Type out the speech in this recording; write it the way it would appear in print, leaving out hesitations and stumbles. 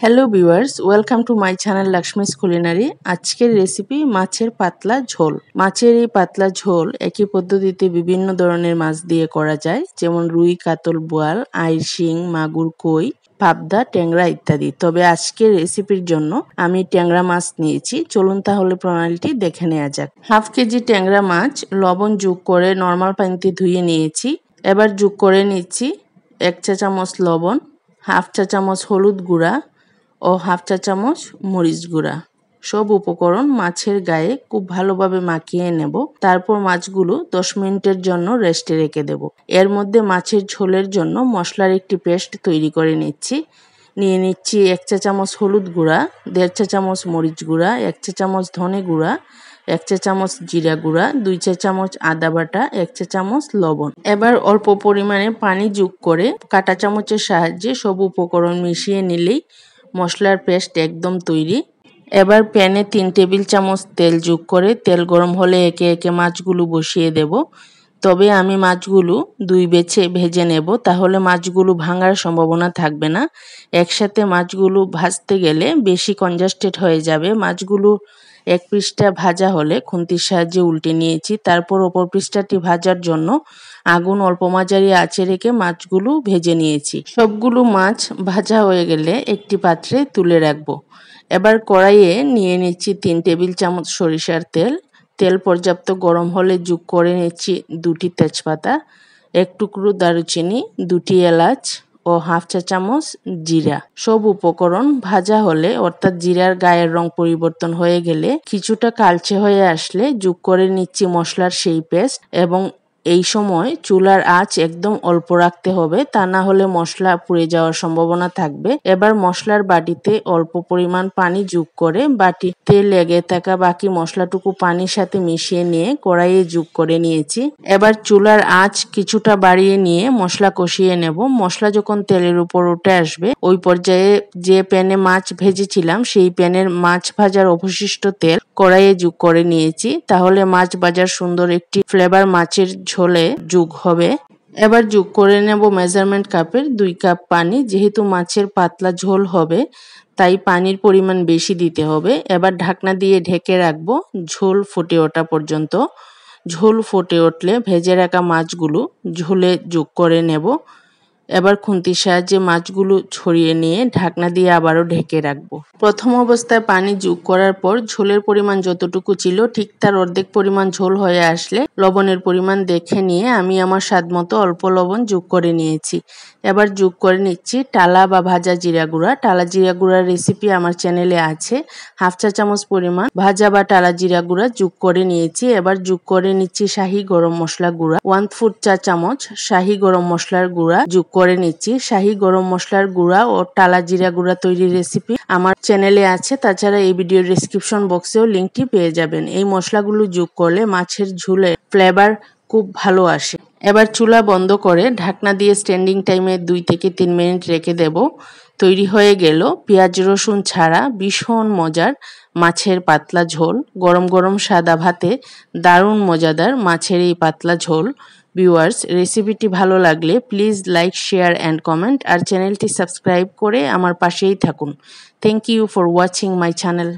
Hello viewers, welcome to my channel Lakshmi's culinary. আজকের recipe মাছের পাতলা ঝোল। মাছের এই পাতলা ঝোল একই পদ্ধতিতে বিভিন্ন ধরনের মাছ দিয়ে করা যায়, যেমন রুই, কাতল, বোয়াল, আইড়, শিং, মাগুর, কই, পাবদা, ট্যাংরা ইত্যাদি। তবে আজকের রেসিপির জন্য আমি ট্যাংরা মাছ নিয়েছি। চলুন তাহলে প্রণালীটি দেখে নেওয়া যাক। হাফ কেজি ট্যাংরা মাছ লবণ যোগ করে নর্মাল পানিতে ধুয়ে নিয়েছি। এবার যোগ করে নিচ্ছি 1 চা চামচ লবণ, হাফ চা চামচ হলুদ গুঁড়া ও হাফ চা চামচ মরিচ গুঁড়া। সব উপকরণ মাছের গায়ে খুব ভালোভাবে মাখিয়ে নেব। তারপর মাছগুলো 10 মিনিটের জন্য রেস্টে রেখে দেব। এর মধ্যে মাছের ঝোলের জন্য মশলার একটি পেস্ট তৈরি করে নিচ্ছি। নিয়ে নিচ্ছি 1 চা চামচ হলুদ গুঁড়া, 1.5 চা চামচ মরিচ গুঁড়া, 1 চা চামচ ধনে গুঁড়া, 1 চা চামচ জিরা গুঁড়া, 2 চা চামচ আদা বাটা, 1 চা চামচ লবণ। এবার অল্প পরিমাণে পানি যোগ করে কাঁটা চামচের সাহায্যে সব উপকরণ মিশিয়ে নিলেই মশলার পেস্ট একদম তৈরি। এবার প্যানে 3 টেবিল চামচ তেল যোগ করে তেল গরম হলে একে একে মাছগুলো বসিয়ে দেব। তবে আমি মাছগুলো 2 বেছে ভেজে নেব, তাহলে মাছগুলো ভাঙার সম্ভাবনা থাকবে না। একসাথে মাছগুলো ভাজতে গেলে বেশি কনজাস্টেড হয়ে যাবে। মাছগুলো এক পৃষ্ঠা ভাজা হলে খুন্তির সাহায্যে উল্টে নিয়েছি। তারপর অপর পৃষ্ঠাটি ভাজার জন্য আগুন অল্প মাঝারি আঁচে রেখে মাছগুলো ভেজে নিয়েছি। সবগুলো মাছ ভাজা হয়ে গেলে একটি পাত্রে তুলে রাখবো। এবার কড়াইয়ে নিয়ে নিচ্ছি 3 টেবিল চামচ সরিষার তেল। তেল পর্যাপ্ত গরম হলে যোগ করে নিচ্ছি 2টি তেজপাতা, 1 টুকরো দারুচিনি, 2টি এলাচ ও হাফ চা চামচ জিরা। সব উপকরণ ভাজা হলে, অর্থাৎ জিরার গায়ের রং পরিবর্তন হয়ে গেলে, কিছুটা কালচে হয়ে আসলে যোগ করে নিচ্ছি মশলার সেই পেস্ট। এবং এই সময় চুলার আঁচ একদম অল্প রাখতে হবে, তা না হলে মশলা পুড়ে যাওয়ার সম্ভাবনা থাকবে। এবার মশলার বাটিতে অল্প পরিমাণ পানি যোগ করে বাটিতে লেগে থাকা বাকি মশলাটুকু পানির সাথে মিশিয়ে নিয়ে কড়াইয়ে যোগ করে নিয়েছি। এবার চুলার আঁচ কিছুটা বাড়িয়ে নিয়ে মশলা কষিয়ে নেব। মশলা যখন তেলের উপর উঠে আসবে, ওই পর্যায়ে যে প্যানে মাছ ভেজেছিলাম সেই প্যানের মাছ ভাজার অবশিষ্ট তেল কড়াইয়ে যোগ করে নিয়েছি। তাহলে মাছ ভাজার সুন্দর একটি ফ্লেভার মাছের ঝোলে যোগ হবে। এবার যোগ করে নেব মেজারমেন্ট কাপের 2 কাপ পানি। যেহেতু মাছের পাতলা ঝোল হবে, তাই পানির পরিমাণ বেশি দিতে হবে। এবার ঢাকনা দিয়ে ঢেকে রাখবো ঝোল ফুটে ওঠা পর্যন্ত। ঝোল ফুটে উঠলে ভেজে রাখা মাছগুলো ঝোলে যোগ করে নেব। এবার খুন্তির সাহায্যে মাছগুলো ছড়িয়ে নিয়ে ঢাকনা দিয়ে আবারও ঢেকে রাখবো। প্রথম অবস্থায় পানি যোগ করার পর ঝোলের পরিমাণ যতটুকু ছিল ঠিক তার অর্ধেক পরিমাণ ঝোল হয়ে আসলে লবণের পরিমাণ দেখে নিয়ে আমি আমার স্বাদ মতো অল্প লবণ যোগ করে নিয়েছি। এবার যোগ করে নিচ্ছি টালা বা ভাজা জিরা গুঁড়া। টালা জিরা গুঁড়ার রেসিপি আমার চ্যানেলে আছে। হাফ চা চামচ পরিমাণ ভাজা বা টালা জিরা গুঁড়া যোগ করে নিয়েছি। এবার যোগ করে নিচ্ছি শাহি গরম মশলা গুঁড়া 1/4 চা চামচ শাহি গরম মশলার গুঁড়া যোগ করে নিচ্ছি। শাহি গরম মশলার গুঁড়া ও টালা জিরা গুঁড়া তৈরির রেসিপি আমার চ্যানেলে আছে। তাছাড়া এই ভিডিওর ডেসক্রিপশন বক্সেও লিঙ্কটি পেয়ে যাবেন। এই মশলাগুলো যোগ করলে মাছের ঝোলে ফ্লেভার খুব ভালো আসে। এবার চুলা বন্ধ করে ঢাকনা দিয়ে স্ট্যান্ডিং টাইমে 2 থেকে 3 মিনিট রেখে দেব। তৈরি হয়ে গেল পেঁয়াজ রসুন ছাড়া ভীষণ মজার মাছের পাতলা ঝোল। গরম গরম সাদা ভাতে দারুণ মজাদার মাছের এই পাতলা ঝোল। ভিউয়ার্স, রেসিপিটি ভালো লাগলে please like, share and comment, আর চ্যানেলটি সাবস্ক্রাইব করে আমার পাশেই থাকুন। Thank you for watching my channel.